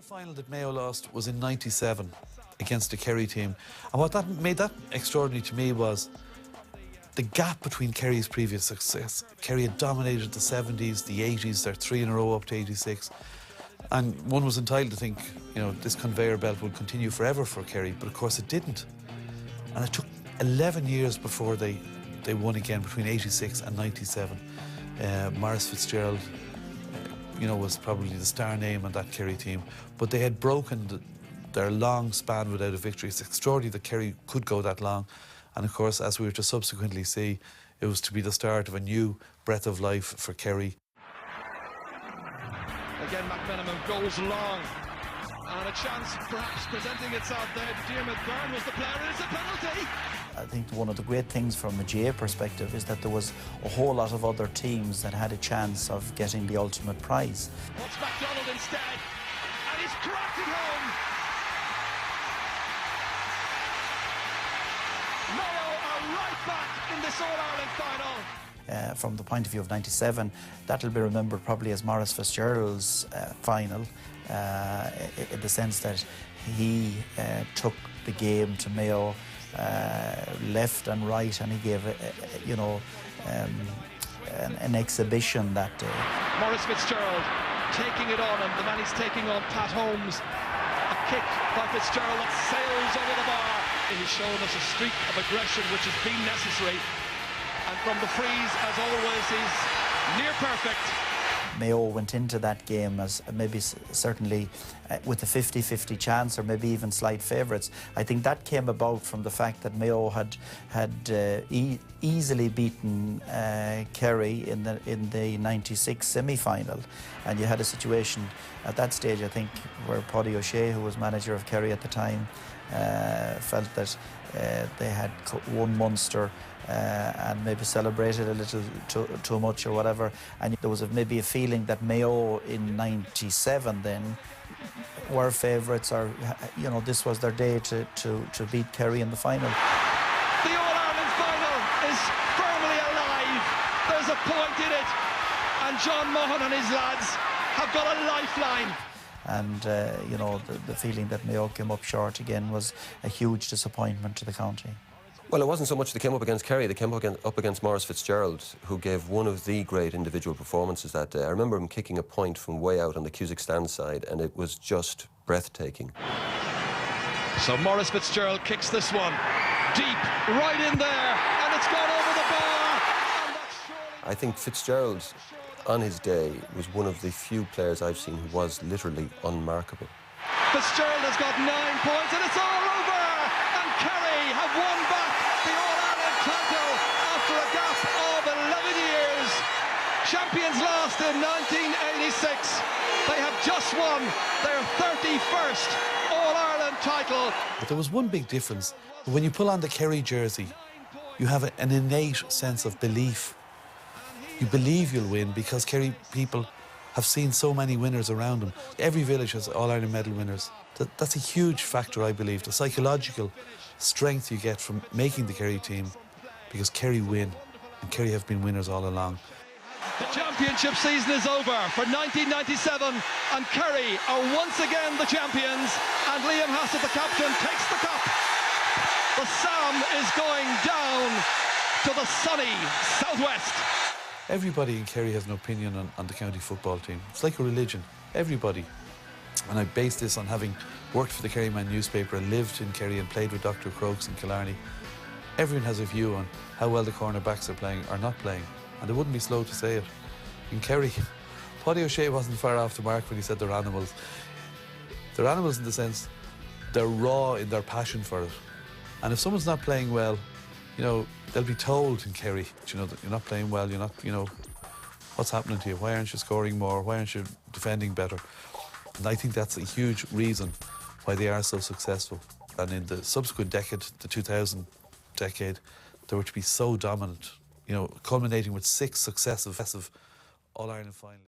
The final that Mayo lost was in '97 against the Kerry team. And what that made that extraordinary to me was the gap between Kerry's previous success. Kerry had dominated the 70s, the 80s, they're 3 in a row up to 86. And one was entitled to think, you know, this conveyor belt would continue forever for Kerry, but of course it didn't. And it took 11 years before they won again, between 86 and 97. Maurice Fitzgerald, you know, was probably the star name on that Kerry team, but they had broken their long span without a victory. It's extraordinary that Kerry could go that long. And of course, as we were to subsequently see, it was to be the start of a new breath of life for Kerry. Again, McMenamin goes long, and a chance perhaps presenting itself there. Diarmuid Byrne was the player, and it's a penalty. I think one of the great things from a GAA perspective is that there was a whole lot of other teams that had a chance of getting the ultimate prize. What's MacDonald instead? And he's cracked it home. Mayo are right back in this All-Ireland final. From the point of view of '97, that'll be remembered probably as Maurice Fitzgerald's final, in the sense that he took the game to Mayo left and right, and he gave an exhibition that day. Maurice Fitzgerald taking it on, and the man he's taking on, Pat Holmes. A kick by Fitzgerald that sails over the bar. He's shown us a streak of aggression which has been necessary. And from the freeze, as always, he's near perfect. Mayo went into that game as maybe certainly with a 50-50 chance, or maybe even slight favourites. I think that came about from the fact that Mayo had easily beaten Kerry in the '96 semi-final, and you had a situation at that stage, I think, where Paddy O'Shea, who was manager of Kerry at the time, felt that they had won Munster and maybe celebrated a little too much or whatever, and there was maybe a feeling that Mayo in '97 then were favourites, or you know, this was their day to beat Kerry in the final. The All-Ireland final is firmly alive. There's a point in it, and John Mahon and his lads have got a lifeline. And you know, the feeling that Mayo came up short again was a huge disappointment to the county. Well, it wasn't so much they came up against Kerry, they came up against Maurice Fitzgerald, who gave one of the great individual performances that day. I remember him kicking a point from way out on the Cusack stand side, and it was just breathtaking. So Maurice Fitzgerald kicks this one deep, right in there, and it's gone over the bar. And that's surely... I think Fitzgerald, on his day, was one of the few players I've seen who was literally unmarkable. Fitzgerald has got 9 points, and it's all over! And Kerry have won back the All-Ireland title after a gap of 11 years. Champions lost in 1986. They have just won their 31st All-Ireland title. But there was one big difference. When you pull on the Kerry jersey, you have an innate sense of belief. You believe you'll win because Kerry people have seen so many winners around them. Every village has All-Ireland medal winners. That's a huge factor, I believe, the psychological strength you get from making the Kerry team, because Kerry win, and Kerry have been winners all along. The championship season is over for 1997, and Kerry are once again the champions, and Liam Hassett, the captain, takes the cup. The Sam is going down to the sunny southwest. Everybody in Kerry has an opinion on the county football team. It's like a religion, everybody. And I base this on having worked for the Kerryman newspaper and lived in Kerry and played with Dr. Crokes in Killarney. Everyone has a view on how well the cornerbacks are playing or not playing, and they wouldn't be slow to say it. In Kerry, Paddy O'Shea wasn't far off the mark when he said they're animals. They're animals in the sense they're raw in their passion for it. And if someone's not playing well, you know, they'll be told in Kerry, you know, that you're not playing well, you're not, you know, what's happening to you? Why aren't you scoring more? Why aren't you defending better? And I think that's a huge reason why they are so successful. And in the subsequent decade, the 2000 decade, they were to be so dominant, you know, culminating with 6 successive All-Ireland finals.